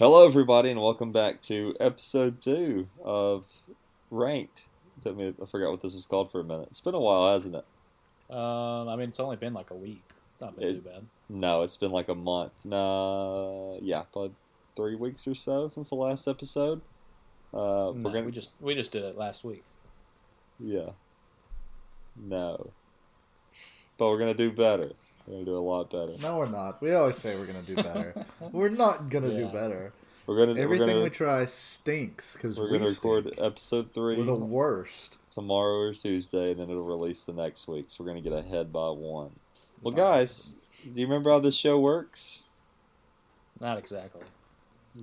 Hello, everybody, and welcome back to episode 2 of Ranked. I forgot what this is called for a minute. It's been a while, hasn't it? It's only been like a week. It's not been too bad. No, it's been like a month. Yeah, probably 3 weeks or so since the last episode. We just did it last week. Yeah. No. But we're gonna do better. We're gonna do a lot better. No, we're not. We always say we're gonna do better. We're not gonna do better. Everything we try stinks because we're gonna record episode 3. We're the worst. Tomorrow or Tuesday, and then it'll release the next week. So we're gonna get ahead by 1. Well, guys, do you remember how this show works? Not exactly.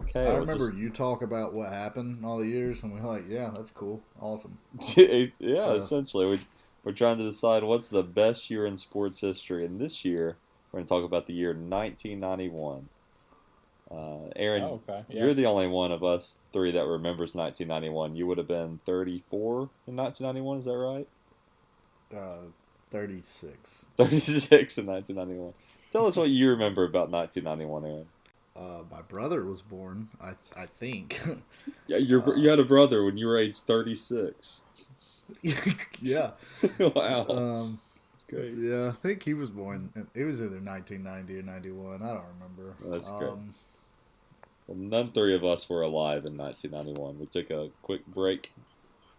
Okay. I remember you talk about what happened in all the years, and we're like, yeah, that's cool. Awesome. Essentially. We're trying to decide what's the best year in sports history. And this year, we're going to talk about the year 1991. Aaron, You're the only one of us 3 that remembers 1991. You would have been 34 in 1991, is that right? 36. 36 in 1991. Tell us what you remember about 1991, Aaron. My brother was born, I think. Yeah, you had a brother when you were age 36. Yeah. Wow. That's great. Yeah, I think he was born. It was either 1990 or 91. I don't remember. That's great. Well, none 3 of us were alive in 1991. We took a quick break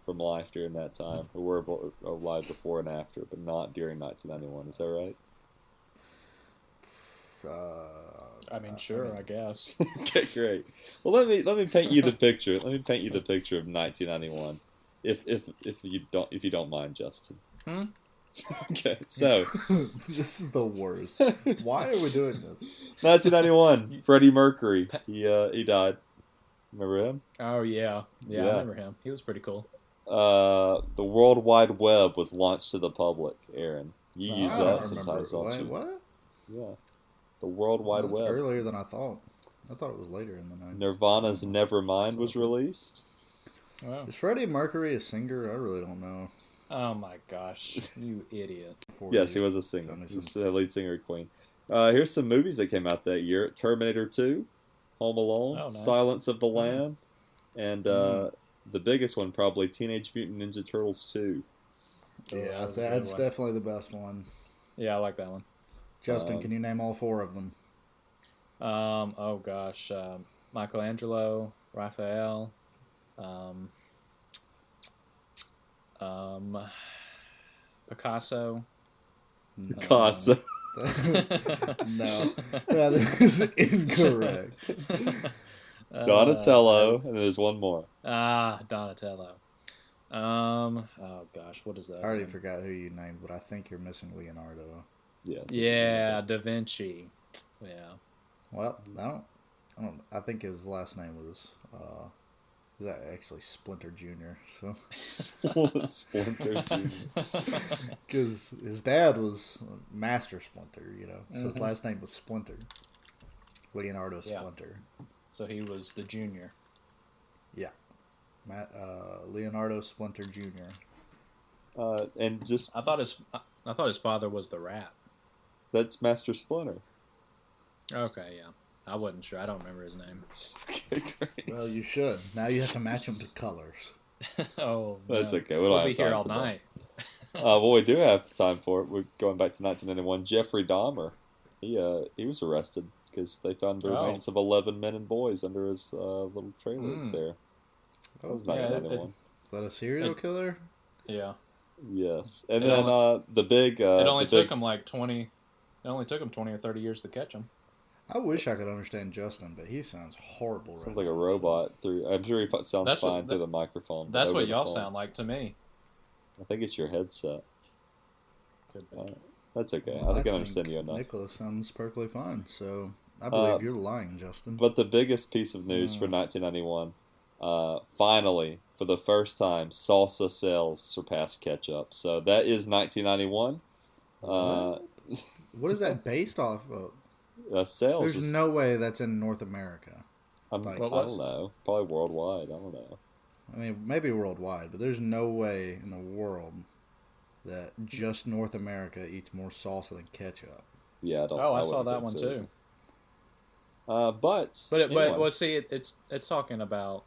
from life during that time. We were alive before and after, but not during 1991. Is that right? Sure, I guess. Okay, great. Well, let me paint you the picture. Let me paint you the picture of 1991. If you don't mind, Justin. Okay, so this is the worst. Why are we doing this? 1991, Freddie Mercury. He died. Remember him? Oh yeah, I remember him. He was pretty cool. The World Wide Web was launched to the public. Aaron, you use that sometimes, don't you? What? Yeah, the World Wide Web. Earlier than I thought. I thought it was later in the 90s. Nirvana's Nevermind was released. Wow. Is Freddie Mercury a singer? I really don't know. Oh my gosh, you idiot. Yes, he was a singer. He was the lead singer of Queen. Here's some movies that came out that year. Terminator 2, Home Alone, nice. Silence of the Lamb, and the biggest one probably Teenage Mutant Ninja Turtles 2. Yeah, that's definitely the best one. Yeah, I like that one. Justin, can you name all 4 of them? Michelangelo, Raphael, Picasso. Picasso. No, that is incorrect. Donatello, and there's one more. Donatello. Oh gosh, what is that? I already forgot who you named, but I think you're missing Leonardo. Yeah, Da Vinci. Yeah. Well, I think his last name was is that actually Splinter Jr. So Splinter Jr. Because his dad was Master Splinter, so his last name was Splinter. Leonardo Splinter. So he was the junior. Yeah. Leonardo Splinter Jr. And just I thought his father was the Rat. That's Master Splinter. Okay, yeah. I wasn't sure. I don't remember his name. Okay, great. Well, you should. Now you have to match them to colors. Oh, that's okay. We'll be here all night. Well, we do have time for it. We're going back to 1991. Jeffrey Dahmer. He was arrested because they found the remains of 11 men and boys under his little trailer there. That was 1991. Is that a serial killer? Yeah. Yes, and then the big. It only took him like 20. It only took him 20 or 30 years to catch him. I wish I could understand Justin, but he sounds horrible. Sounds like a robot. I'm sure he sounds fine through the microphone. That's what y'all sound like to me. I think it's your headset. Could be. That's okay. I think I understand you enough. Nicholas sounds perfectly fine, so I believe you're lying, Justin. But the biggest piece of news for 1991, finally, for the first time, salsa sales surpassed ketchup. So that is 1991. What is that based off of? Sales. There's no way that's in North America. I don't know. Probably worldwide. I don't know. I mean, maybe worldwide, but there's no way in the world that just North America eats more salsa than ketchup. Yeah, I don't. I saw that one too. But well, see, it's talking about.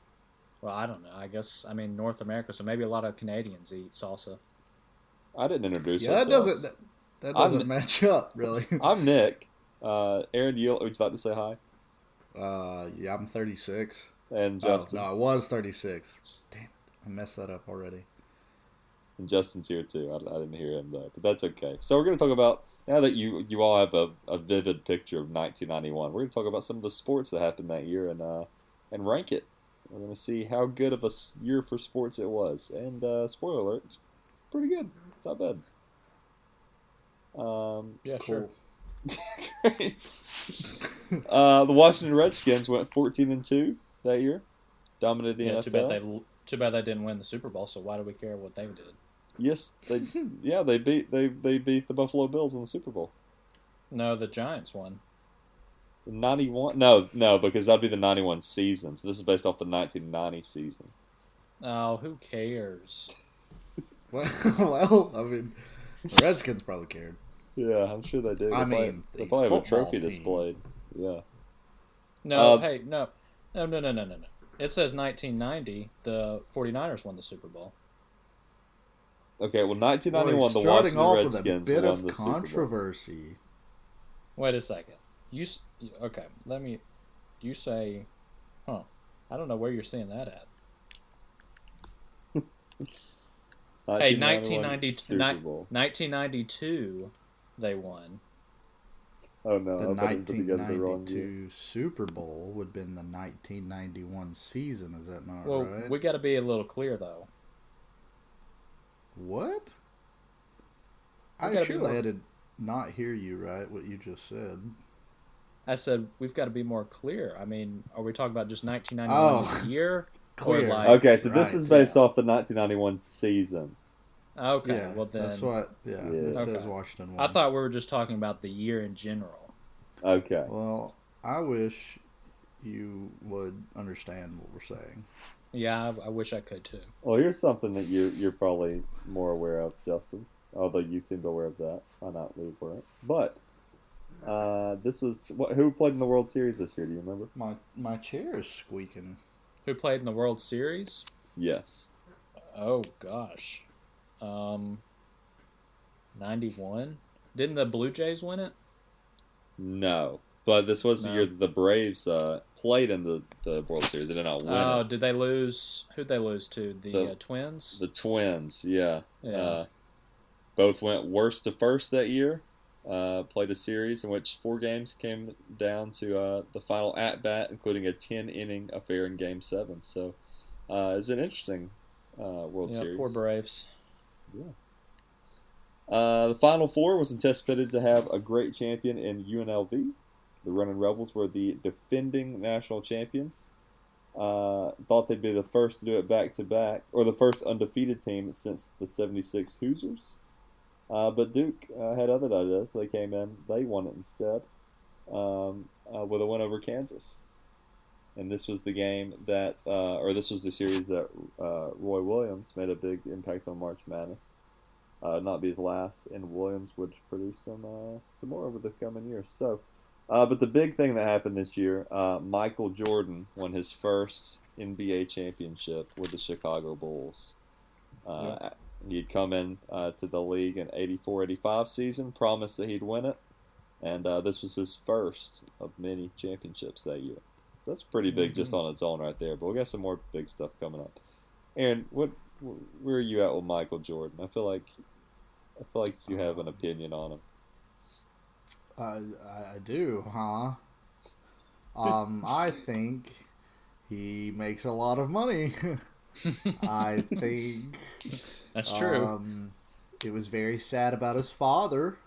Well, I don't know. I guess North America, so maybe a lot of Canadians eat salsa. I didn't introduce ourselves. That doesn't match up really. I'm Nick. Aaron, would you like to say hi? Yeah, I'm 36. And Justin. No, I was 36. Damn, I messed that up already. And Justin's here too. I didn't hear him though, but that's okay. So we're going to talk about, now that you all have a vivid picture of 1991, we're going to talk about some of the sports that happened that year and rank it. We're going to see how good of a year for sports it was. And spoiler alert, it's pretty good. It's not bad. Yeah, cool. Sure. Great. The Washington Redskins went 14-2 that year, dominated the NFL. Too bad they didn't win the Super Bowl. So why do we care what they did? Yes, they beat the Buffalo Bills in the Super Bowl. No, the Giants won. 91? No, because that'd be the 91 season. So this is based off the 1990 season. Oh, who cares? Well, the Redskins probably cared. Yeah, I'm sure they did. They probably have a trophy displayed. Yeah. No, hey, no. It says 1990, the 49ers won the Super Bowl. Okay, well, 1991, the Washington Redskins won the Super Bowl. Starting off with a bit of controversy. Wait a second. Okay, you say, I don't know where you're seeing that at. Hey, 1992, they won. Oh no! The 1992 Super Bowl would have been the 1991 season. Is that not right? Well, we got to be a little clear though. What? I surely had to not hear you right. What you just said. I said we've got to be more clear. Are we talking about just 1991 year? Clear. Okay, so this is based off the 1991 season. Okay, yeah, well then. That's what. Yeah, it says Washington won. I thought we were just talking about the year in general. Okay. Well, I wish you would understand what we're saying. Yeah, I wish I could too. Well, here's something that you're probably more aware of, Justin. Although you seemed aware of that, I not leave for it. But this was who played in the World Series this year? Do you remember? My chair is squeaking. Who played in the World Series? Yes. Oh gosh. 91? Didn't the Blue Jays win it? No. But this was the year that the Braves played in the World Series. They did not win it. Did they lose? Who'd they lose to? The Twins? The Twins, yeah. Yeah. Both went worst to first that year. Played a series in which 4 games came down to the final at-bat, including a 10-inning affair in Game 7. So it was an interesting World Series. Poor Braves. Yeah. The Final Four was anticipated to have a great champion in UNLV. The Running Rebels were the defending national champions. Thought they'd be the first to do it back-to-back, or the first undefeated team since the 76 Hoosiers. But Duke had other ideas. They came in. They won it instead with a win over Kansas. And this was the game that, this was the series that Roy Williams made a big impact on March Madness. Not be his last, and Williams would produce some more over the coming years. So, but the big thing that happened this year, Michael Jordan won his first NBA championship with the Chicago Bulls. He'd come in to the league in 84-85 season, promised that he'd win it, and this was his first of many championships that year. That's pretty big just on its own right there, but we got some more big stuff coming up. Aaron, where are you at with Michael Jordan? I feel like you have an opinion on him. I do, huh? I think he makes a lot of money. I think that's true. It was very sad about his father.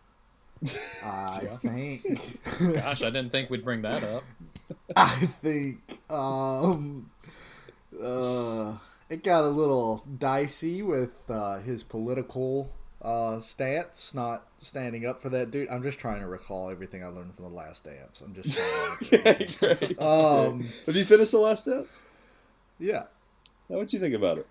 I think. Gosh, I didn't think we'd bring that up. I think it got a little dicey with his political stance, not standing up for that dude. I'm just trying to recall everything I learned from The Last Dance. I'm just trying to okay, great. Have you finished The Last Dance? Yeah. Now, what'd you think about it?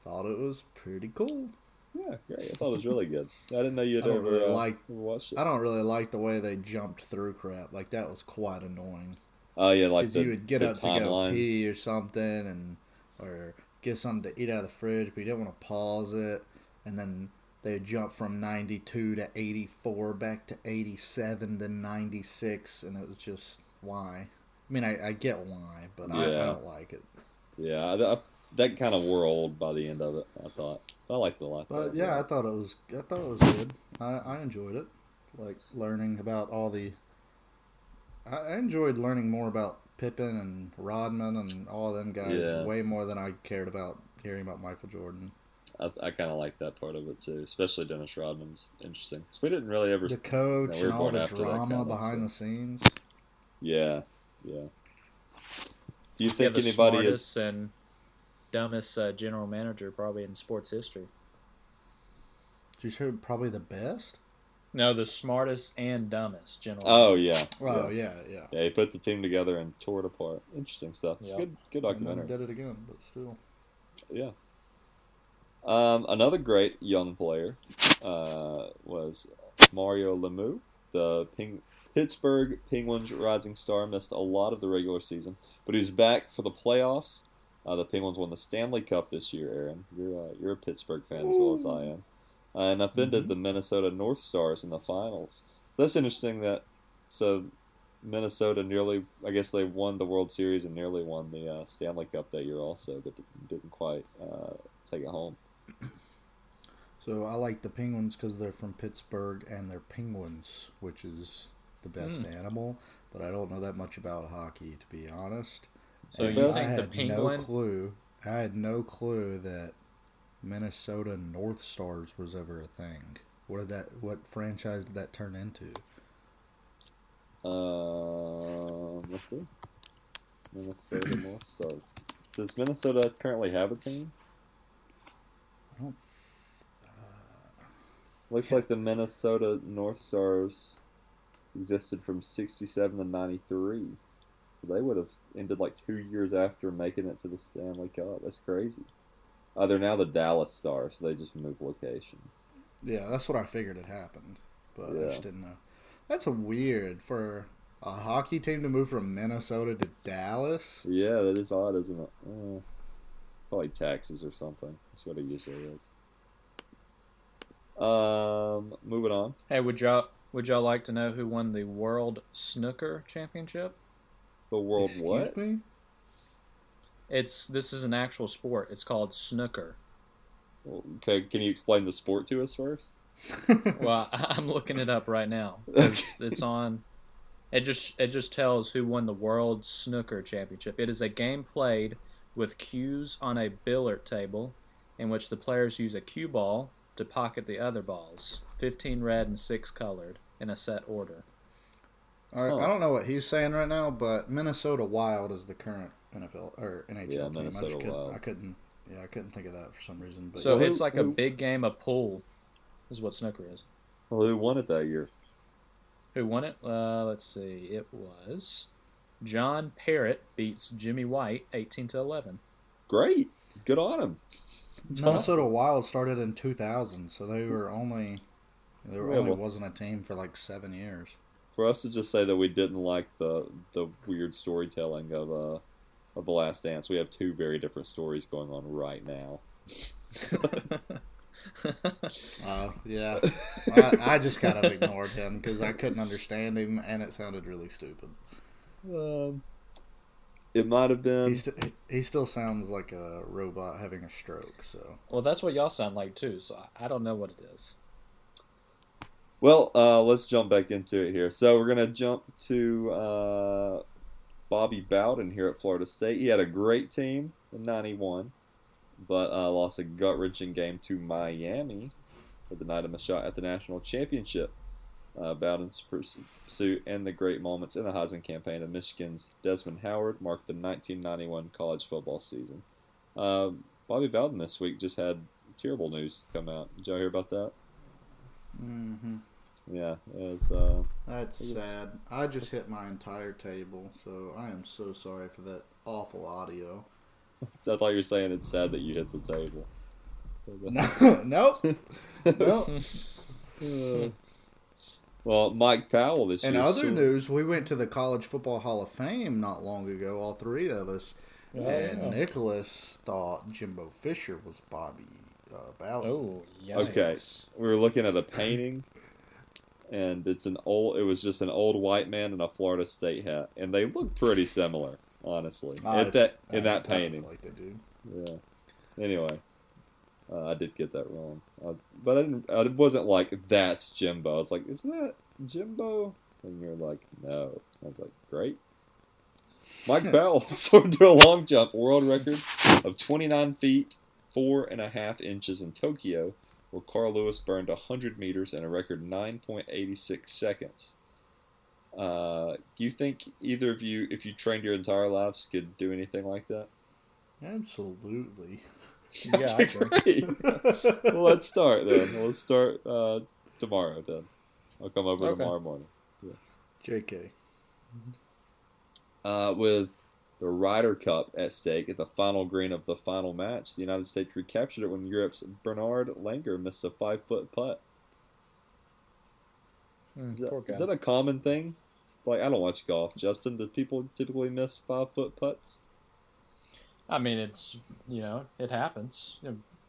Thought it was pretty cool. Yeah, great. I thought it was really good. I didn't know you'd ever watched it. I don't really like the way they jumped through crap. Like, that was quite annoying. Oh, yeah, like because you would get up to go pee or something, or get something to eat out of the fridge, but you didn't want to pause it, and then they would jump from 92 to 84 back to 87 to 96, and it was just, why? I mean, I get why, but I don't like it. Yeah, that kind of wore old by the end of it, I thought. I liked it a lot. But yeah, I thought it was good. I enjoyed it. Like, learning about all the... I enjoyed learning more about Pippen and Rodman and all of them guys way more than I cared about hearing about Michael Jordan. I kind of like that part of it too, especially Dennis Rodman's interesting. Because we didn't really ever... The coach and all the drama behind the scenes. Yeah. Do you think the anybody smartest and dumbest general manager probably in sports history? Did you say probably the best? No, the smartest and dumbest general. Oh manager. yeah. Oh yeah. Yeah, he put the team together and tore it apart. Interesting stuff. It's good documentary. And then did it again, but still. Yeah. Another great young player was Mario Lemieux, the Pittsburgh Penguins rising star. Missed a lot of the regular season, but he's back for the playoffs. The Penguins won the Stanley Cup this year, Aaron. You're a Pittsburgh fan as well as I am. And upended the Minnesota North Stars in the finals. So that's interesting so Minnesota I guess they won the World Series and nearly won the Stanley Cup that year also, but didn't quite take it home. So I like the Penguins because they're from Pittsburgh and they're penguins, which is the best animal, but I don't know that much about hockey, to be honest. So you think the Penguin... I had no clue that Minnesota North Stars was ever a thing. What franchise did that turn into? Let's see. Minnesota North Stars. Does Minnesota currently have a team? I don't. Looks like the Minnesota North Stars existed from 67 to 93. So they would have ended like 2 years after making it to the Stanley Cup. That's crazy. They're now the Dallas Stars, so they just moved locations. Yeah, that's what I figured had happened, but I just didn't know. That's weird for a hockey team to move from Minnesota to Dallas. Yeah, that is odd, isn't it? Probably taxes or something. That's what it usually is. Moving on. Hey, would y'all like to know who won the World Snooker Championship? The World what? Me? This is an actual sport. It's called snooker. Okay, can you explain the sport to us first? Well, I'm looking it up right now. It's on. It just tells who won the World Snooker Championship. It is a game played with cues on a billiard table, in which the players use a cue ball to pocket the other balls. 15 red and 6 colored in a set order. All right, I don't know what he's saying right now, but Minnesota Wild is the current NFL or NHL team. I couldn't think of that for some reason. But so it's like a big game of pool, is what snooker is. Well, who won it that year? Who won it? Let's see. It was John Parrott beats Jimmy White 18-11. Great, good on him. Minnesota Wild started in 2000, so they only wasn't a team for like 7 years. For us to just say that we didn't like the weird storytelling of The Last Dance, we have two very different stories going on right now. Yeah. I just kind of ignored him because I couldn't understand him, and it sounded really stupid. It might have been. He still sounds like a robot having a stroke. So. Well, that's what y'all sound like too. So I don't know what it is. Well, let's jump back into it here. So we're gonna jump to Bobby Bowden here at Florida State. He had a great team in '91, but lost a gut-wrenching game to Miami for the night of a shot at the national championship. Bowden's pursuit and the great moments in the Heisman campaign of Michigan's Desmond Howard marked the 1991 college football season. Bobby Bowden this week just had terrible news come out. Did y'all hear about that? Mm-hmm. Yeah, that's sad. I just hit my entire table, so I am so sorry for that awful audio. So I thought you were saying it's sad that you hit the table. Nope. Well, Mike Powell this year. In other news, we went to the College Football Hall of Fame not long ago, all three of us. And Nicholas thought Jimbo Fisher was Bobby Bowden. Oh, yikes. Okay, we were looking at a painting, and it was just an old white man in a Florida State hat, and they look pretty similar, honestly. In that painting, like they do. Yeah. Anyway, I did get that wrong, but I wasn't like that's Jimbo. I was like, isn't that Jimbo? And you're like, no. I was like, great. Mike Powell soared to a long jump world record of 29 feet, 4.5 inches in Tokyo, where Carl Lewis burned 100 meters in a record 9.86 seconds. Do you think either of you, if you trained your entire lives, could do anything like that? Absolutely. Yeah, I agree. Well, let's start then. Let's start tomorrow then. I'll come over tomorrow morning. Yeah. JK. With the Ryder Cup at stake at the final green of the final match, the United States recaptured it when Europe's Bernard Langer missed a 5-foot putt. Is that a common thing? Like, I don't watch golf. Justin, do people typically miss 5-foot putts? I mean, it happens,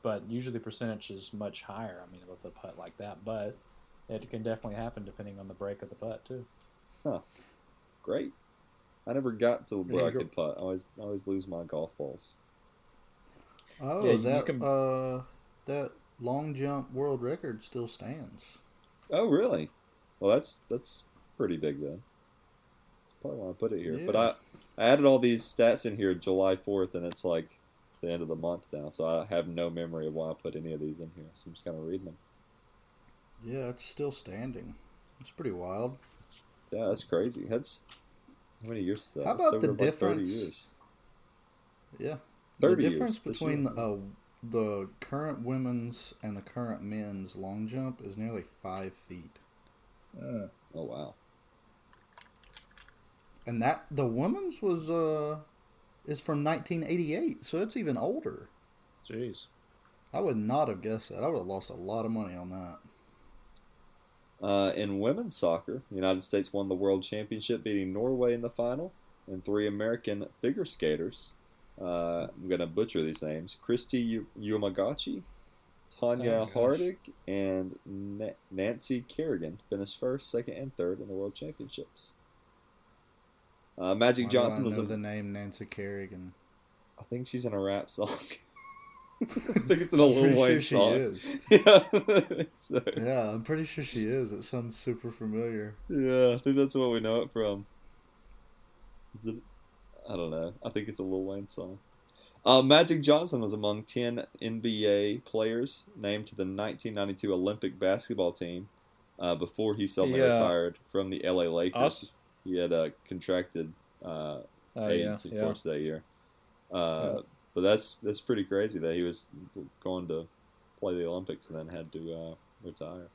but usually the percentage is much higher. I mean, with a putt like that, but it can definitely happen depending on the break of the putt too. Huh. Great. I never got to where I could putt. I always lose my golf balls. Oh, yeah, that long jump world record still stands. Oh, really? Well, that's pretty big then. That's probably why I put it here. Yeah. But I added all these stats in here July 4th, and it's like the end of the month now, so I have no memory of why I put any of these in here. So I'm just kind of reading them. Yeah, it's still standing. It's pretty wild. Yeah, that's crazy. That's how many years is that? How about the difference? 30 years. Yeah. 30 the difference years between the current women's and the current men's long jump is nearly 5 feet. Oh, wow. And the women's is from 1988, so it's even older. Jeez. I would not have guessed that. I would have lost a lot of money on that. In women's soccer, the United States won the World Championship, beating Norway in the final, and 3 American figure skaters. I'm going to butcher these names. Christy Yamagachi, Tanya Hardig, and Nancy Kerrigan finished first, second, and third in the World Championships. Magic Johnson was the name Nancy Kerrigan. I think she's in a rap song. I think it's in a Lil Wayne song. She is. So. Yeah, I'm pretty sure she is. It sounds super familiar. Yeah, I think that's what we know it from. Is it? I don't know. I think it's a Lil Wayne song. Magic Johnson was among 10 NBA players named to the 1992 Olympic basketball team before he suddenly retired from the LA Lakers. He had contracted AIDS, of course, that year. But that's pretty crazy that he was going to play the Olympics and then had to retire.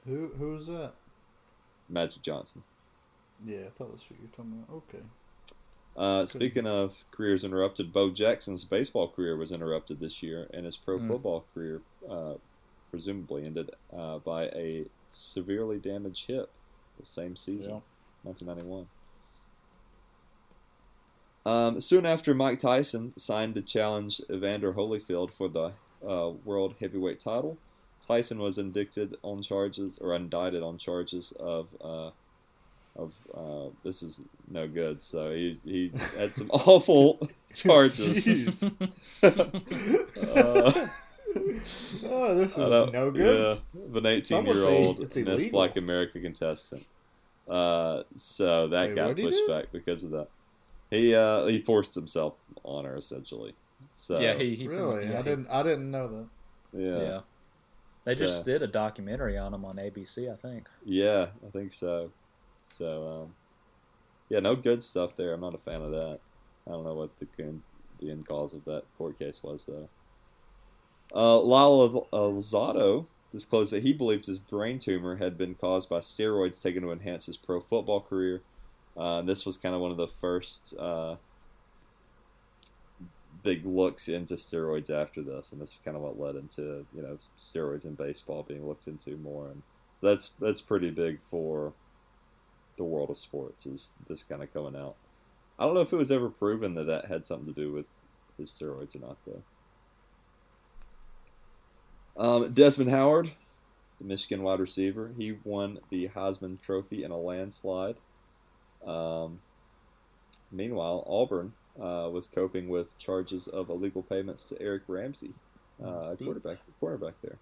Who was that? Magic Johnson. Yeah, I thought that's what you were talking about. Okay. Speaking of careers interrupted, Bo Jackson's baseball career was interrupted this year, and his pro football career presumably ended by a severely damaged hip the same season, 1991. Soon after, Mike Tyson signed to challenge Evander Holyfield for the world heavyweight title. Tyson was indicted on charges, or indicted on charges of this is no good. So he had some awful charges. This is no good. Yeah, of an 18-year-old Miss Black America contestant. So that got pushed back because of that. He forced himself on her essentially. So yeah, he really. I didn't know that. Yeah. They just did a documentary on him on ABC, I think. Yeah, I think so. So, no good stuff there. I'm not a fan of that. I don't know what the end cause of that court case was, though. Lyle Alzado disclosed that he believed his brain tumor had been caused by steroids taken to enhance his pro football career. This was kind of one of the first big looks into steroids after this, and this is kind of what led into steroids in baseball being looked into more, and that's pretty big for the world of sports. Is this kind of coming out? I don't know if it was ever proven that had something to do with his steroids or not, though. Desmond Howard, the Michigan wide receiver, he won the Heisman Trophy in a landslide. Meanwhile, Auburn was coping with charges of illegal payments to Eric Ramsey, quarterback there.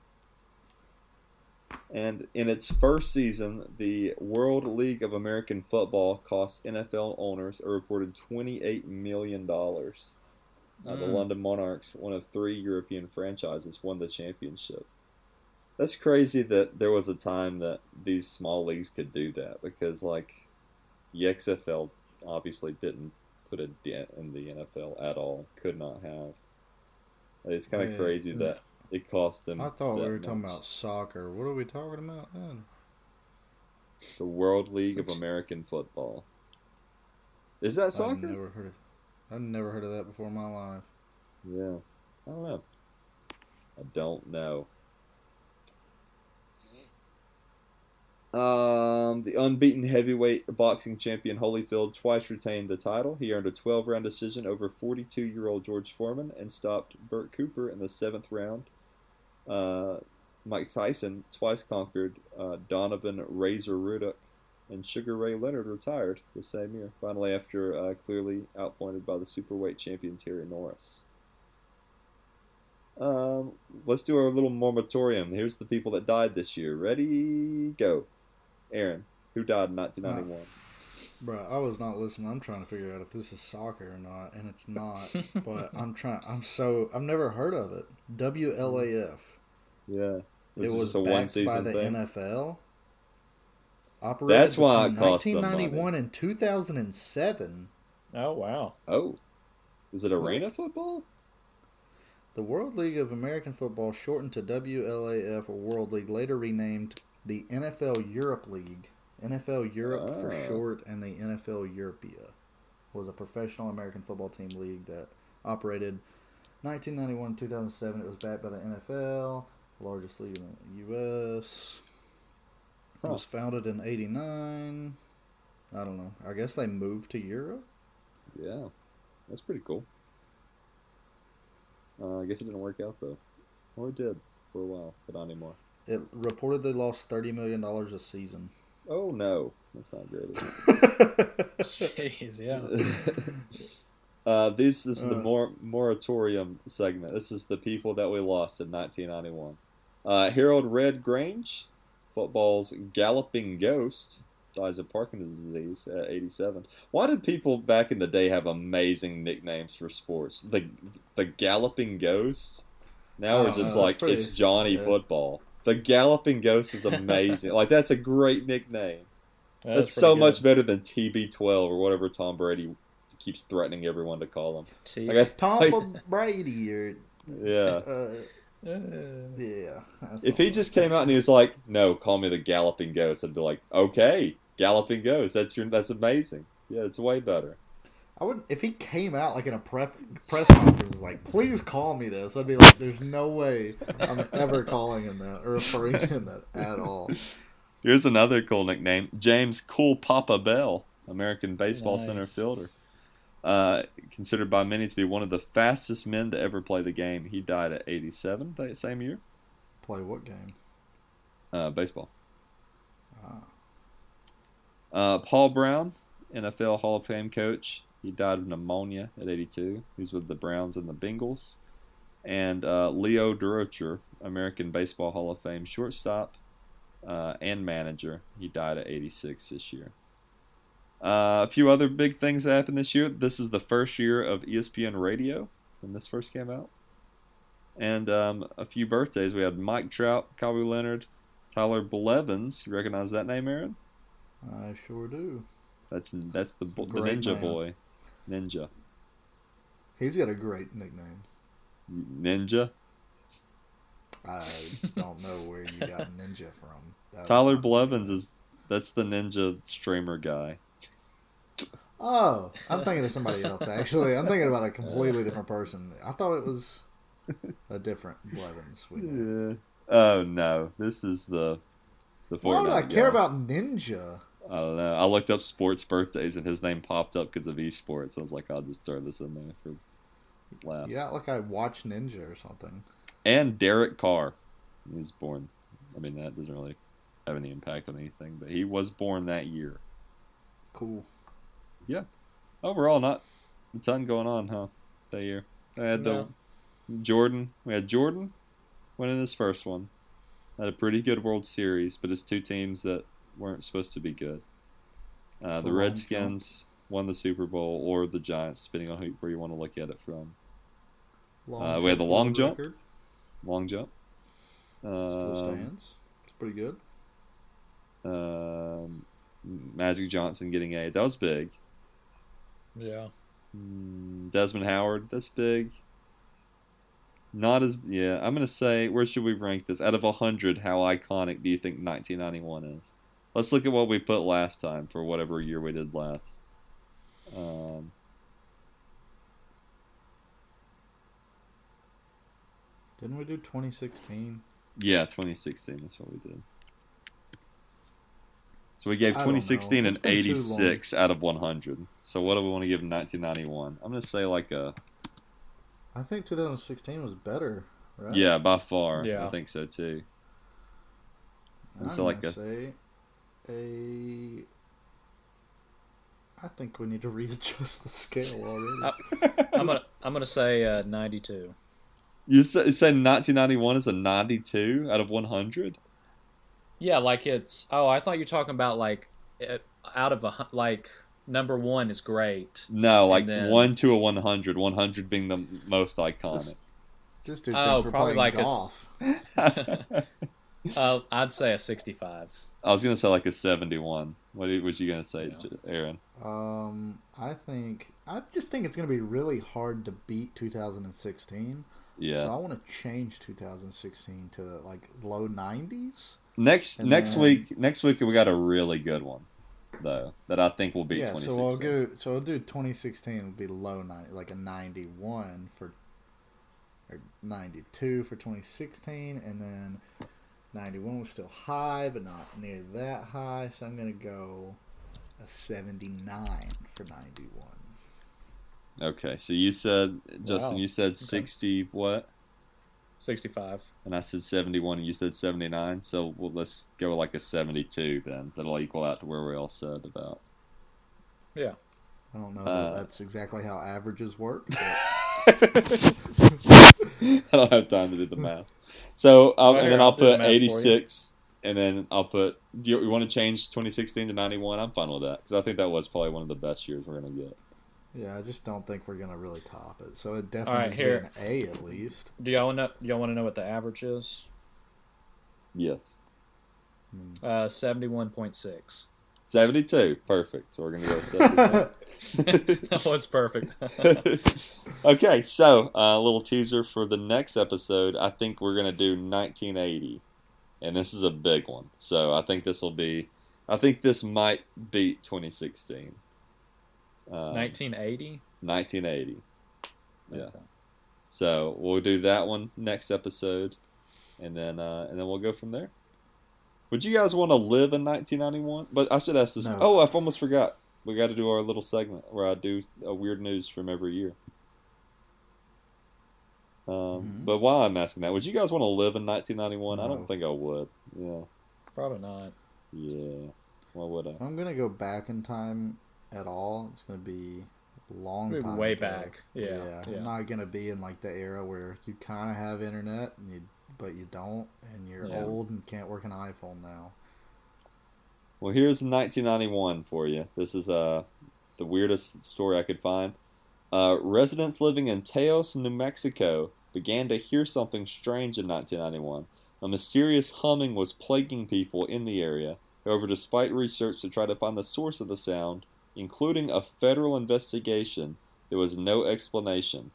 And in its first season, the World League of American Football cost NFL owners a reported $28 million. The London Monarchs, one of 3 European franchises, won the championship. That's crazy that there was a time that these small leagues could do that, because the XFL obviously didn't put a dent in the NFL at all. Could not have. It's kind of crazy that it cost them. I thought we were talking about soccer. What are we talking about then? The World League of American Football. Is that soccer? I've never heard of that before in my life. Yeah. I don't know. The unbeaten heavyweight boxing champion Holyfield twice retained the title. He earned a 12-round decision over 42-year-old George Foreman and stopped Burt Cooper in the 7th round. Mike Tyson twice conquered Donovan Razor Ruddock, and Sugar Ray Leonard retired the same year, finally after clearly outpointed by the superweight champion Terry Norris. Let's do our little moratorium. Here's the people that died this year. Ready? Go. Aaron, who died in 1991? Bro, I was not listening. I'm trying to figure out if this is soccer or not, and it's not. But I've never heard of it. WLAF. Yeah. It was a backed one-season by the thing? NFL. Operated That's why it cost them 1991 money. and 2007. Oh, wow. Oh. Is it arena football? The World League of American Football, shortened to WLAF or World League, later renamed the NFL Europe League. NFL Europe for short, and the NFL Europea was a professional American football team league that operated 1991 to 2007. It was backed by the NFL, the largest league in the U.S. It was founded in 89. I don't know. I guess they moved to Europe? Yeah. That's pretty cool. I guess it didn't work out, though. Or it did for a while, but not anymore. It reportedly lost $30 million a season. Oh, no. That's not great, is it? Jeez, yeah. This is the moratorium segment. This is the people that we lost in 1991. Harold Red Grange, football's galloping ghost, dies of Parkinson's disease at 87. Why did people back in the day have amazing nicknames for sports? The galloping ghost? Now we're just it's Johnny Football. The galloping ghost is amazing. That's a great nickname. That's so much better than TB12 or whatever Tom Brady keeps threatening everyone to call him. Tom Brady or yeah. Yeah. If he just came out and he was like, "No, call me the Galloping Ghost," I'd be like, "Okay, Galloping Ghost. That's amazing. Yeah, it's way better." I wouldn't. If he came out in a press conference like, "Please call me this," I'd be like, "There's no way I'm ever calling him that or referring to him that at all." Here's another cool nickname: James Cool Papa Bell, American baseball center fielder. Considered by many to be one of the fastest men to ever play the game. He died at 87 that same year. Play what game? Baseball. Paul Brown, NFL Hall of Fame coach. He died of pneumonia at 82. He's with the Browns and the Bengals. And Leo Durocher, American Baseball Hall of Fame shortstop and manager. He died at 86 this year. A few other big things that happened this year. This is the first year of ESPN Radio when this first came out. And a few birthdays. We had Mike Trout, Kawhi Leonard, Tyler Blevins. You recognize that name, Aaron? I sure do. That's the Ninja Boy. Ninja. He's got a great nickname. Ninja? I don't know where you got Ninja from. Tyler Blevins that's the Ninja streamer guy. Oh, I'm thinking of somebody else, actually. I'm thinking about a completely different person. I thought it was a different Blevins. Yeah. Oh, no. This is the Fortnite Why would I care guy. about Ninja? I don't know. I looked up sports birthdays, and his name popped up because of esports. I was like, I'll just throw this in there for laughs. Yeah, like I watched Ninja or something. And Derek Carr. He was born. I mean, that doesn't really have any impact on anything, but he was born that year. Cool. Yeah. Overall, not a ton going on, huh? That year. I had Jordan. We had Jordan winning his first one. Had a pretty good World Series, but it's two teams that weren't supposed to be good. The Redskins won the Super Bowl, or the Giants, depending on where you want to look at it from. We had the long jump. Long jump. Still stands. It's pretty good. Magic Johnson getting AIDS. That was big. Yeah. Desmond Howard. That's big. Not as... Yeah, I'm going to say, where should we rank this? Out of 100, how iconic do you think 1991 is? Let's look at what we put last time for whatever year we did last. Didn't we do 2016? Yeah, 2016. That's what we did. So we gave 2016 an 86 out of 100. So what do we want to give 1991? I'm going to say like a... I think 2016 was better, right? Yeah, by far. Yeah. I think so too. I'm so like say I think we need to readjust the scale already. I'm gonna say 92. You say 1991 is a 92 out of 100? Yeah, like it's. Oh, I thought you were talking about like out of like number one is great. No, like then, 1 to a 100. 100 being the most iconic. Just probably like golf. I'd say a 65. I was gonna say like a 71. What was you gonna say, Aaron? I just think it's gonna be really hard to beat 2016. Yeah. So I want to change 2016 to like low 90s. Next week we got a really good one though that I think will beat 2016. So we'll do 2016 will be low 90, like a 91 or 92 for 2016, and then 91 was still high, but not near that high. So I'm gonna go a 79 for 91. Okay, so you said, Justin, you said 60 what? 65. And I said 71, and you said 79. So let's go like a 72 then. That'll equal out to where we all said about. Yeah. I don't know that that's exactly how averages work. I don't have time to do the math. So, and then I'll put 86, and then I'll put... Do you want to change 2016 to 91? I'm fine with that, because I think that was probably one of the best years we're going to get. Yeah, I just don't think we're going to really top it. So it definitely is an A at least. Do y'all want to know what the average is? Yes. 71.6. 72. Perfect. So we're going to go 72. That was perfect. Okay, so a little teaser for the next episode. I think we're going to do 1980. And this is a big one. So I think this might beat 2016. 1980? 1980. Yeah. Okay. So we'll do that one next episode. And then we'll go from there. Would you guys want to live in 1991? But I should ask this. No. Oh, I almost forgot. We got to do our little segment where I do a weird news from every year. But while I'm asking that, would you guys want to live in 1991? No. I don't think I would. Yeah. Probably not. Yeah. Why would I? If I'm going to go back in time at all, it's going to be a long time way ago. Back. Yeah. I'm not going to be in like the era where you kind of have internet but you don't, and you're old and can't work an iPhone now. Well, here's 1991 for you. This is the weirdest story I could find. Residents living in Taos, New Mexico, began to hear something strange in 1991. A mysterious humming was plaguing people in the area. However, despite research to try to find the source of the sound, including a federal investigation, there was no explanation.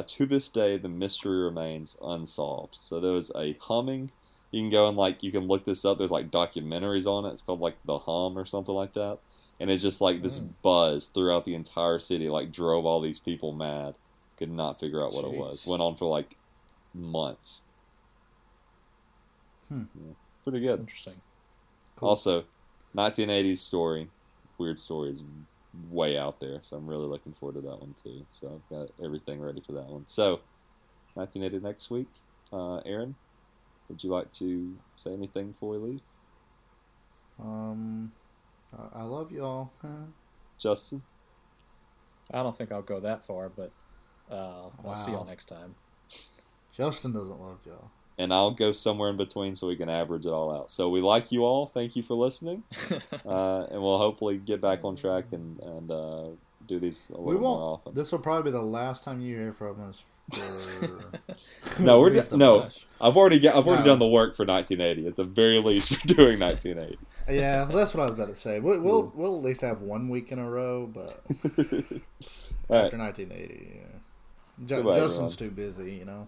To this day, the mystery remains unsolved. So there was a humming. You can go and you can look this up. There's documentaries on it. It's called The Hum or something like that. And it's just like this buzz throughout the entire city, like drove all these people mad. Could not figure out what it was. Went on for like months. Yeah, pretty good. Interesting. Cool. Also, 1980s story, weird story is way out there, so I'm really looking forward to that one too. So I've got everything ready for that one. So, 1980 next week. Aaron, would you like to say anything before we leave? I love y'all. Justin? I don't think I'll go that far, but I'll see y'all next time. Justin doesn't love y'all. And I'll go somewhere in between so we can average it all out. So we like you all. Thank you for listening. And we'll hopefully get back on track and do these a little more often. This will probably be the last time you hear from us. No, I've already done the work for 1980. At the very least, we're doing 1980. Yeah, that's what I was about to say. We'll at least have 1 week in a row, but after 1980, Justin's too busy, you know.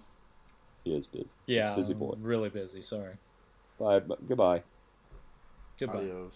He is busy. Yeah, he's a busy boy. Really busy. Sorry. Bye. Goodbye. Goodbye. Adios.